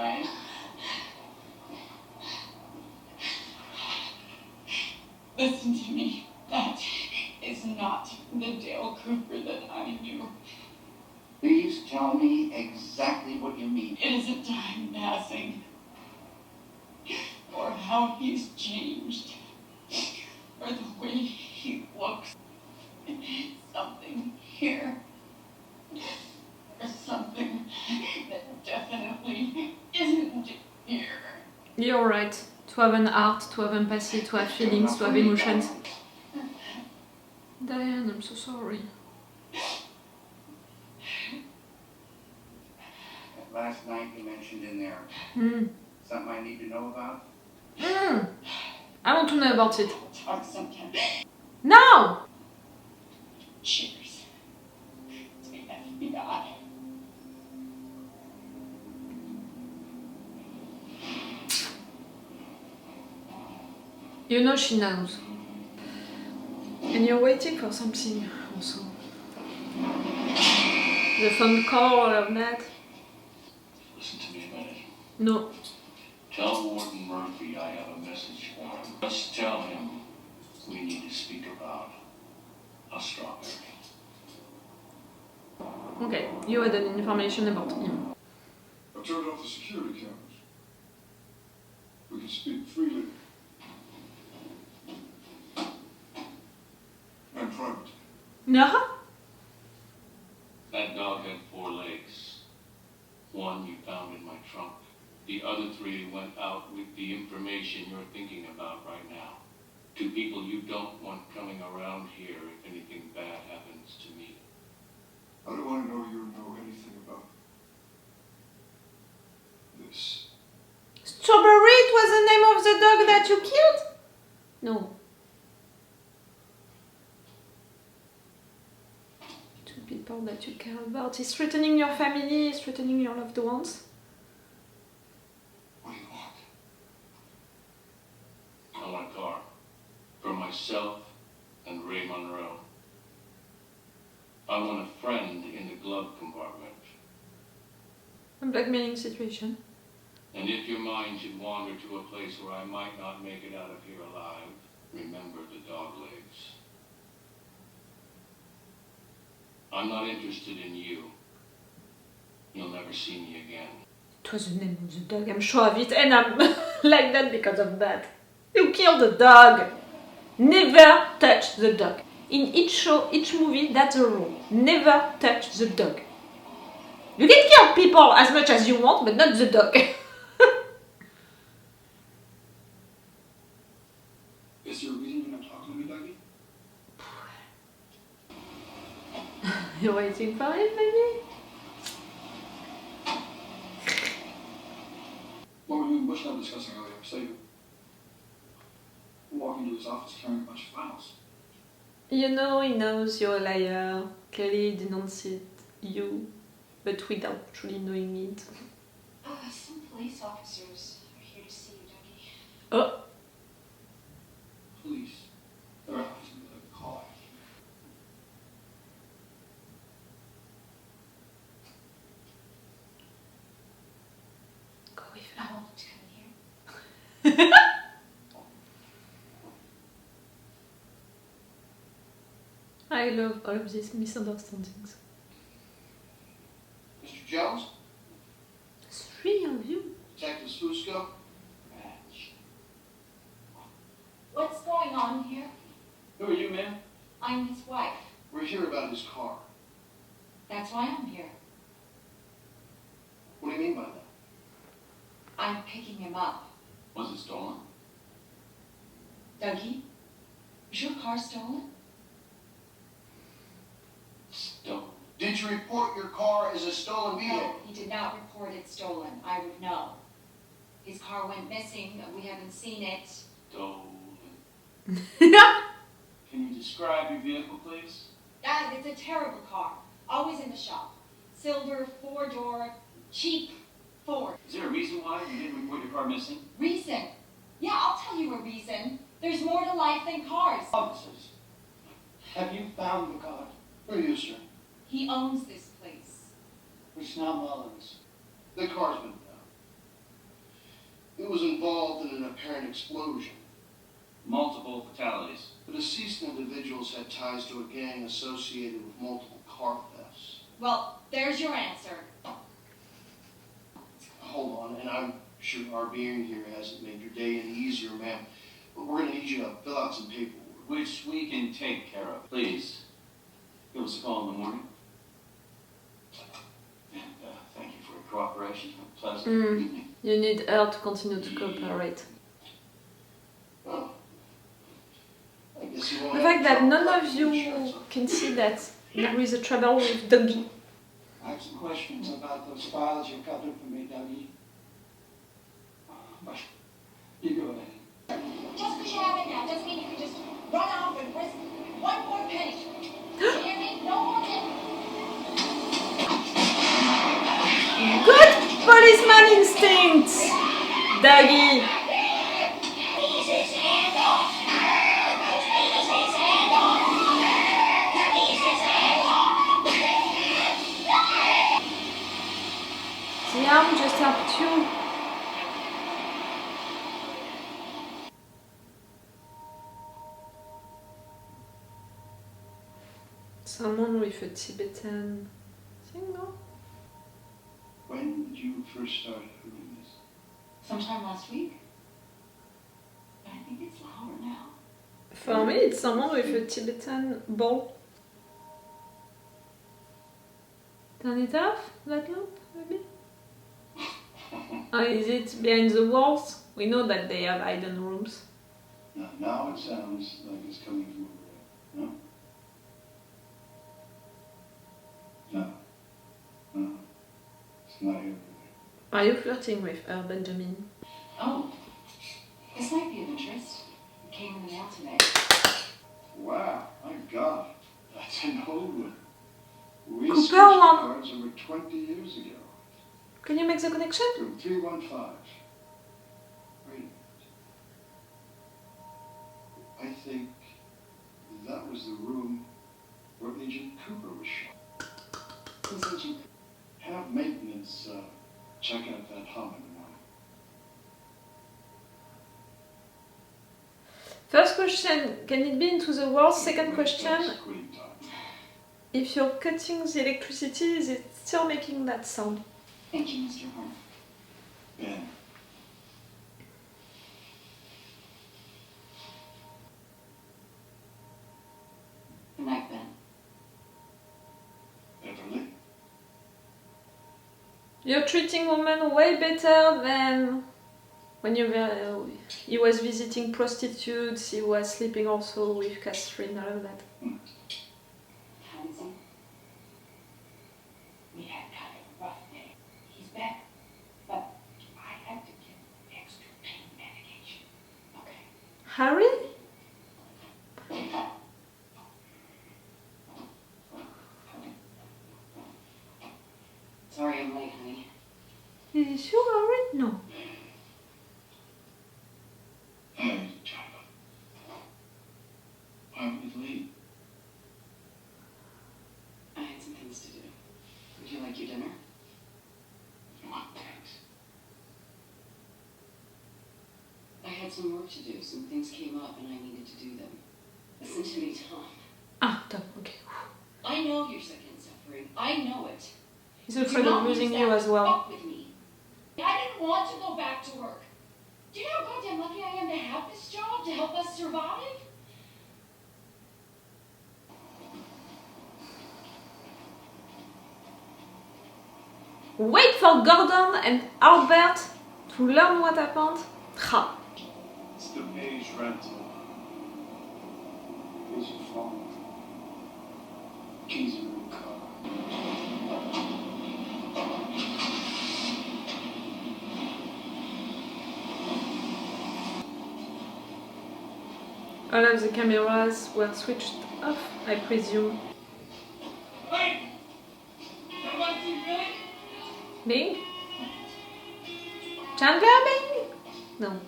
right? Listen to me. That is not the Dale Cooper that I knew. Please tell me exactly what you mean. It isn't time passing, or how he's changed, or the way he looks. Something here, or something that definitely isn't here. You're right. To have an heart, to have empathy, to have feelings, to have emotions. Diane, I'm so sorry. Last night you mentioned in there. Something I need to know about? I want to know about it. We'll talk sometime. Now! Cheers. To the FBI. You know she knows. And you're waiting for something also. The phone call, all of that. Listen to me a minute. No. Tell Warden Murphy I have a message for him. Just tell him we need to speak about a strawberry. Okay, you had an information about him. I've turned off the security cameras. We can speak freely. And privately. No? That dog had 4 legs. One you found in my trunk. The other 3 went out with the information you're thinking about right now. To people you don't want coming around here if anything bad happens to me. I don't want to know you know anything about this. Strawberry, it was the name of the dog that you killed? No. 2 people that you care about. Is threatening your family, is threatening your loved ones. What do you want? I want a car. For myself and Ray Monroe. I want a friend in the glove compartment. A blackmailing situation. And if your mind should wander to a place where I might not make it out of here alive, remember the dog legs. I'm not interested in you. You'll never see me again. It was the name of the dog, I'm sure of it, and I'm like that because of that. You killed the dog. Never touch the dog. In each show, each movie, that's a rule. Never touch the dog. You can kill people as much as you want, but not the dog. Is there a reason you're not talking to me, Dougie? You're waiting for it, maybe? What were you and Bush and I discussing earlier? So you walk into his office carrying a bunch of files. You know he knows you're a liar. Clearly he denunced you, but without truly knowing it. Some police officers are here to see you, Dougie. Oh! Police. They're out in the car. Go with I her. want them to come in here. I love all of these misunderstandings. Mr. Jones? 3 of you? Detective Fusco? What's going on here? Who are you, ma'am? I'm his wife. We're here about his car. That's why I'm here. What do you mean by that? I'm picking him up. Was it stolen? Dougie, was your car stolen? Stolen. Did you report your car as a stolen vehicle? No, he did not report it stolen. I would know. His car went missing. We haven't seen it. Stolen. Can you describe your vehicle, please? It's a terrible car. Always in the shop. Silver, 4-door, cheap Ford. Is there a reason why you didn't report your car missing? Reason? Yeah, I'll tell you a reason. There's more to life than cars. Officers, have you found the car? Who are you, sir? He owns this place. It's not Mullins. The car's been found. Who was involved in an apparent explosion? Multiple fatalities. The deceased individuals had ties to a gang associated with multiple car thefts. Well, there's your answer. Hold on, and I'm sure our being here hasn't made your day any easier, ma'am. But we're going to need you to fill out some paperwork. Which we can take care of. Please, give us a call in the morning. And thank you for your cooperation. A pleasant evening. You need her to continue to cooperate. Well, I guess you won't The have fact that trouble none of collecting you insurance. can see that there is a trouble with Dougie. I have some questions about those files you covered for me, Dougie. But you go ahead. Just because you have it now doesn't mean you can just run off and risk one more penny. You hear me? No more penny. Good policeman instincts, Dougie. The arm just helped you. Someone with a Tibetan thing, no? When did you first start doing this? Sometime last week. But I think it's louder now. For me, it's someone with a Tibetan ball. Turn it off, that lamp, maybe? Or is it behind the walls? We know that they have hidden rooms. Now it sounds like it's coming from over there. No? No. No. It's not here. Are you flirting with her, Benjamin? Oh, this might be of interest. It came in the mail today. Wow, my God. That's an old one. We Cooper switched one. cards over 20 years ago. Can you make the connection? From 315. Wait a minute. I think that was the room where Agent Cooper was shot. Who's Agent? Have maintenance check out that hum in the morning. First question, can it be into the walls? Second question, Screen time. if you're cutting the electricity, is it still making that sound? Thank you, Mr. Horn. Ben. Good night, Ben. Beverly. You're treating women way better than when he was visiting prostitutes, he was sleeping also with Catherine, all of that. Handsome. We had kind of a rough day. He's better. But I had to give extra pain medication. Okay. Harry? Sorry I'm late, honey. Is you Harry? No. Hey, Tyler. Why would you leave? I had some things to do. Would you like your dinner? What, thanks? I had some work to do. Some things came up and I needed to do them. Listen to me, Tom. Ah, Tom, okay. I know you're sick and suffering. I know it. He's afraid of losing you as well. Fuck with me. I didn't want to go back to work. Do you know how goddamn lucky I am to have this job to help us survive? Wait for Gordon and Albert to learn what happened. Ha. It's the page rental. Here's your phone. Keys in your car. All of the cameras were switched off, I presume. Hey! Everyone see Billy? Bing? Chandler Bing? No.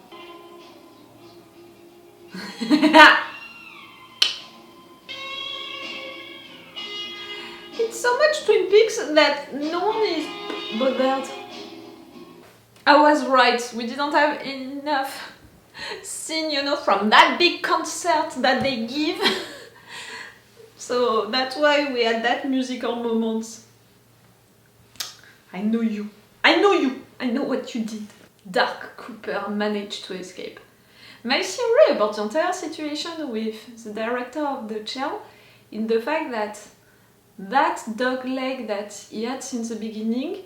It's so much Twin Peaks that no one is bothered. I was right, we didn't have enough scene, you know, from that big concert that they give. So that's why we had that musical moment. I know you. I know you. I know what you did. Dark Cooper managed to escape. My theory about the entire situation with the director of the jail in the fact that that dog leg that he had since the beginning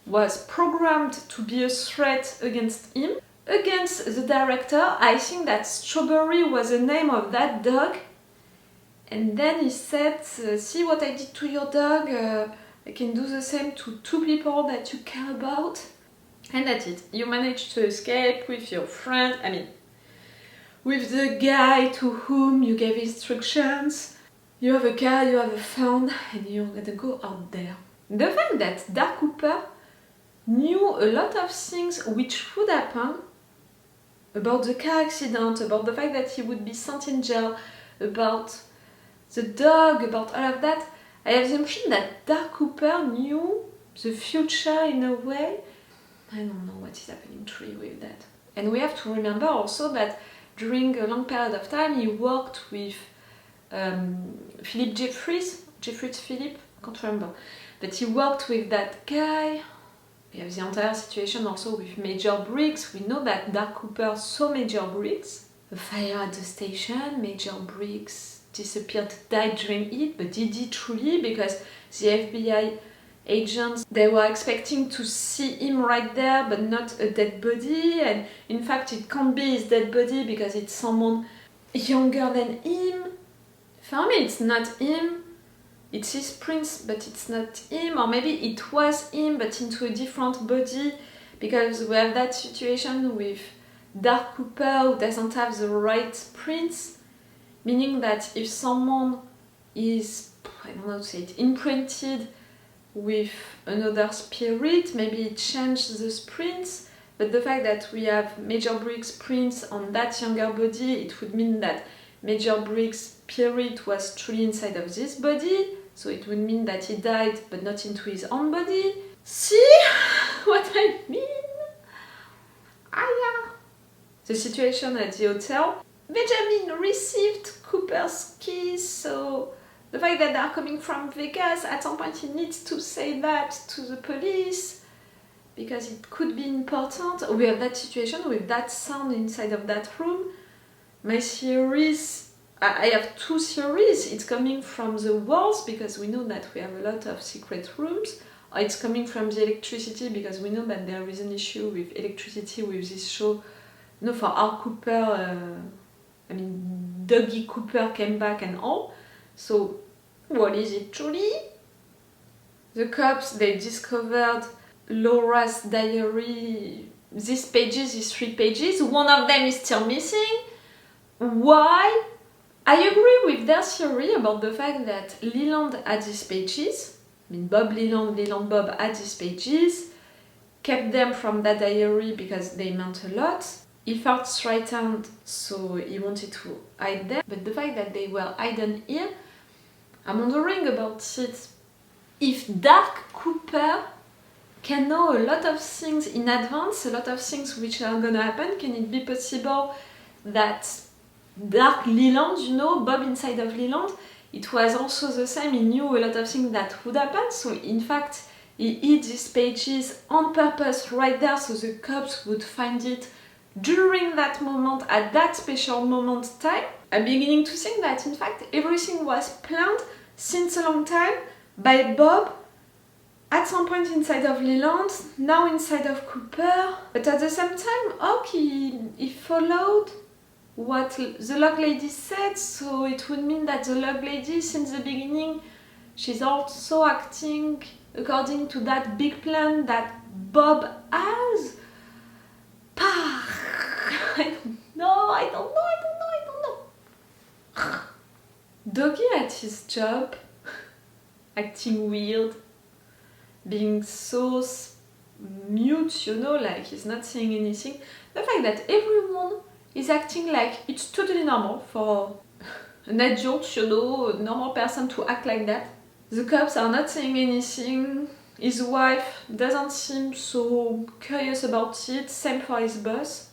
was programmed to be a threat against him. Against the director, I think that Strawberry was the name of that dog. And then he said, see what I did to your dog, I can do the same to 2 people that you care about. And that's it. You managed to escape with your friend, I mean, with the guy to whom you gave instructions. You have a car, you have a phone, and you're gonna go out there. The fact that Dark Cooper knew a lot of things which would happen about the car accident, about the fact that he would be sent in jail, about the dog, about all of that. I have the impression that Dark Cooper knew the future in a way. I don't know what is happening truly with that. And we have to remember also that during a long period of time he worked with Philip Jeffries, Philip, I can't remember. But he worked with that guy. We have the entire situation also with Major Briggs. We know that Dark Cooper saw Major Briggs. A fire at the station, Major Briggs disappeared, died during it, but did he truly? Because the FBI agents, they were expecting to see him right there, but not a dead body, and in fact it can't be his dead body because it's someone younger than him. For me it's not him, it's his prince, but it's not him, or maybe it was him but into a different body, because we have that situation with Dark Cooper who doesn't have the right prince, meaning that if someone is, I don't know how to say it, imprinted with another spirit, maybe it changed the prince, but the fact that we have Major Briggs' prince on that younger body, it would mean that Major Briggs' spirit was truly inside of this body, so it would mean that he died but not into his own body. See what I mean? Ah yeah. The situation at the hotel. Benjamin received Cooper's keys, so the fact that they are coming from Vegas, at some point he needs to say that to the police because it could be important. We have that situation with that sound inside of that room. My theories, I have 2 theories. It's coming from the walls because we know that we have a lot of secret rooms, or it's coming from the electricity because we know that there is an issue with electricity with this show. You know, for our Cooper, I mean, Dougie Cooper came back and all. So, what is it truly? The cops, they discovered Laura's diary. These 3 pages. One of them is still missing. Why? I agree with their theory about the fact that Leland had these pages. I mean, Bob Leland Bob had these pages. Kept them from that diary because they meant a lot. He felt threatened, so he wanted to hide them. But the fact that they were hidden here, I'm wondering about it. If Dark Cooper can know a lot of things in advance, a lot of things which are gonna happen, can it be possible that Dark Leland, you know, Bob inside of Leland, it was also the same, he knew a lot of things that would happen, so in fact he hid these pages on purpose right there so the cops would find it during that moment, at that special moment time. I'm beginning to think that in fact everything was planned since a long time by Bob, at some point inside of Leland, now inside of Cooper, but at the same time, he followed what the log lady said, so it would mean that the log lady since the beginning, she's also acting according to that big plan that Bob has. I don't know. Dougie at his job, acting weird, being so mute, you know, like he's not saying anything. The fact that everyone is acting like it's totally normal for an adult, you know, a normal person to act like that. The cops are not saying anything. His wife doesn't seem so curious about it, same for his boss.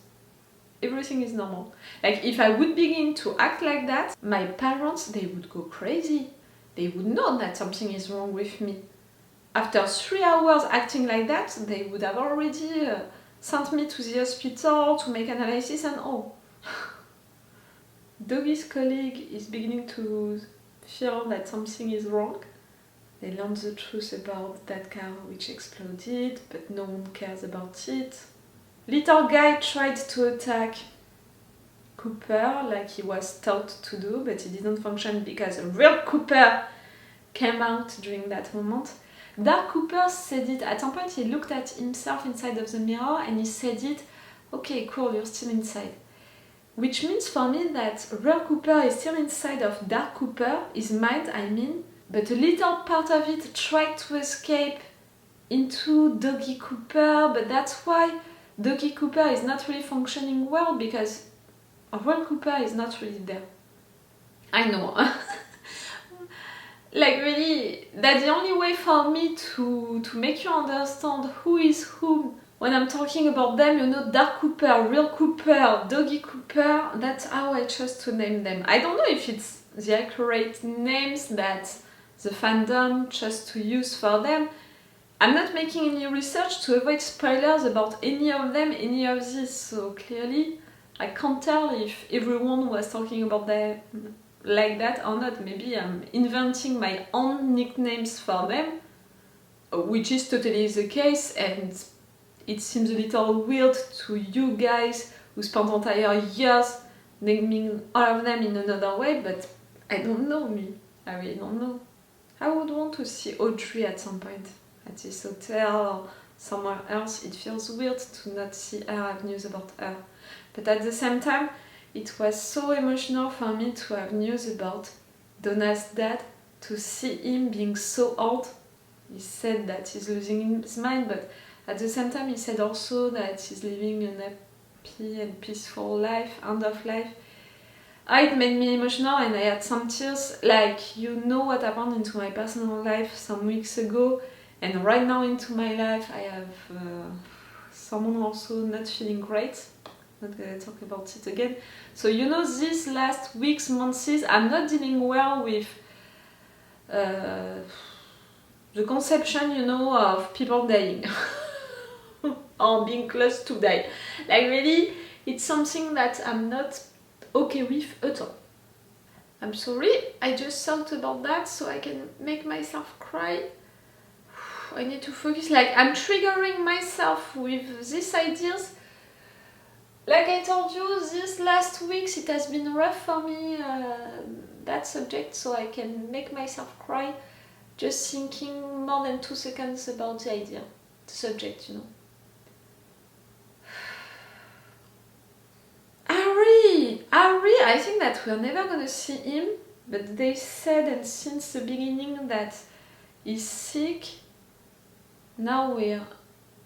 Everything is normal. Like, if I would begin to act like that, my parents, they would go crazy. They would know that something is wrong with me. After 3 hours acting like that, they would have already sent me to the hospital to make analysis and all. Doggy's colleague is beginning to feel that something is wrong. They learned the truth about that car which exploded, but no one cares about it. Little guy tried to attack Cooper like he was taught to do, but he didn't function because a real Cooper came out during that moment. Dark Cooper said it, at some point he looked at himself inside of the mirror and he said it, okay, cool, you're still inside. Which means for me that real Cooper is still inside of Dark Cooper, his mind I mean, but a little part of it tried to escape into Doggy Cooper, but that's why Doggy Cooper is not really functioning well, because real Cooper is not really there. I know. Like really, that's the only way for me to make you understand who is whom. When I'm talking about them, you know, Dark Cooper, Real Cooper, Doggy Cooper, that's how I chose to name them. I don't know if it's the accurate names that the fandom chose to use for them. I'm not making any research to avoid spoilers about any of them, any of this, so clearly I can't tell if everyone was talking about them like that or not. Maybe I'm inventing my own nicknames for them, which is totally the case, and it seems a little weird to you guys who spent entire years naming all of them in another way, but I don't know me. I really don't know. I would want to see Audrey at some point, at this hotel or somewhere else. It feels weird to not see her, have news about her. But at the same time, it was so emotional for me to have news about Donna's dad, to see him being so old. He said that he's losing his mind, but at the same time he said also that he's living an happy and peaceful life, end of life. It made me emotional and I had some tears, like, you know what happened into my personal life some weeks ago, and right now into my life I have someone also not feeling great. Not gonna talk about it again. So you know, these last weeks, months, I'm not dealing well with the conception, you know, of people dying or being close to die. Like really, it's something that I'm not okay with at all. I'm sorry, I just thought about that so I can make myself cry. I need to focus, like I'm triggering myself with these ideas. Like I told you, these last weeks it has been rough for me, that subject, so I can make myself cry just thinking more than 2 seconds about the idea, the subject, you know. Harry, I think that we're never gonna see him, but they said, and since the beginning, that he's sick. Now we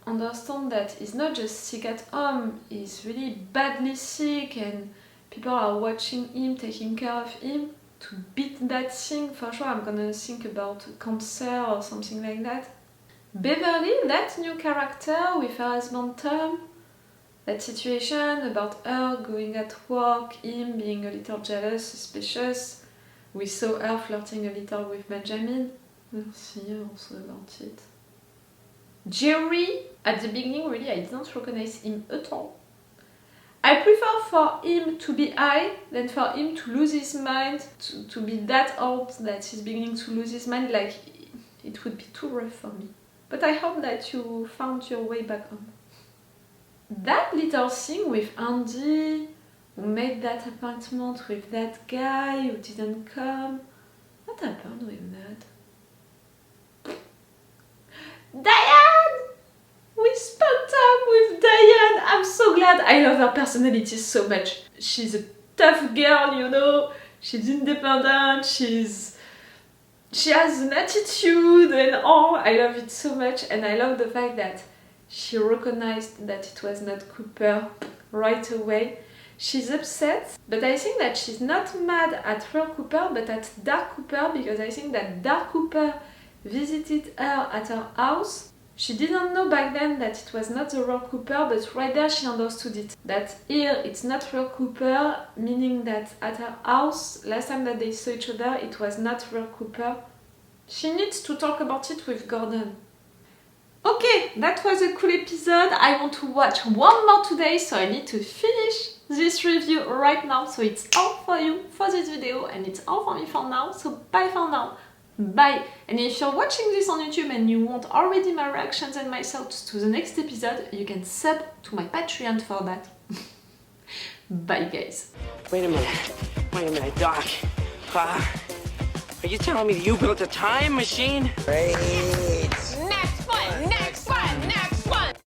understand that he's not just sick at home, he's really badly sick, and people are watching him, taking care of him. To beat that thing, for sure I'm gonna think about cancer or something like that. Beverly, that new character with her husband Tom, that situation about her going at work, him being a little jealous, suspicious. We saw her flirting a little with Benjamin. We'll see also about it. Jerry, at the beginning, really, I didn't recognize him at all. I prefer for him to be high than for him to lose his mind, to be that old that he's beginning to lose his mind. Like, it would be too rough for me. But I hope that you found your way back home. That little thing with Andy, who made that appointment with that guy who didn't come, what happened with that? Diane! We spent time with Diane! I'm so glad. I love her personality so much. She's a tough girl, you know. She's independent, she has an attitude and all. I love it so much, and I love the fact that she recognized that it was not Cooper right away. She's upset, but I think that she's not mad at Real Cooper, but at Dark Cooper, because I think that Dark Cooper visited her at her house. She didn't know back then that it was not the real Cooper, but right there she understood it. That here it's not real Cooper, meaning that at her house, last time that they saw each other, it was not real Cooper. She needs to talk about it with Gordon. Okay, that was a cool episode. I want to watch one more today, so I need to finish this review right now. So it's all for you for this video, and it's all for me for now. So bye for now. Bye! And if you're watching this on YouTube and you want already my reactions and my thoughts to the next episode, you can sub to my Patreon for that. Bye guys! Wait a minute, Doc. Are you telling me you built a time machine?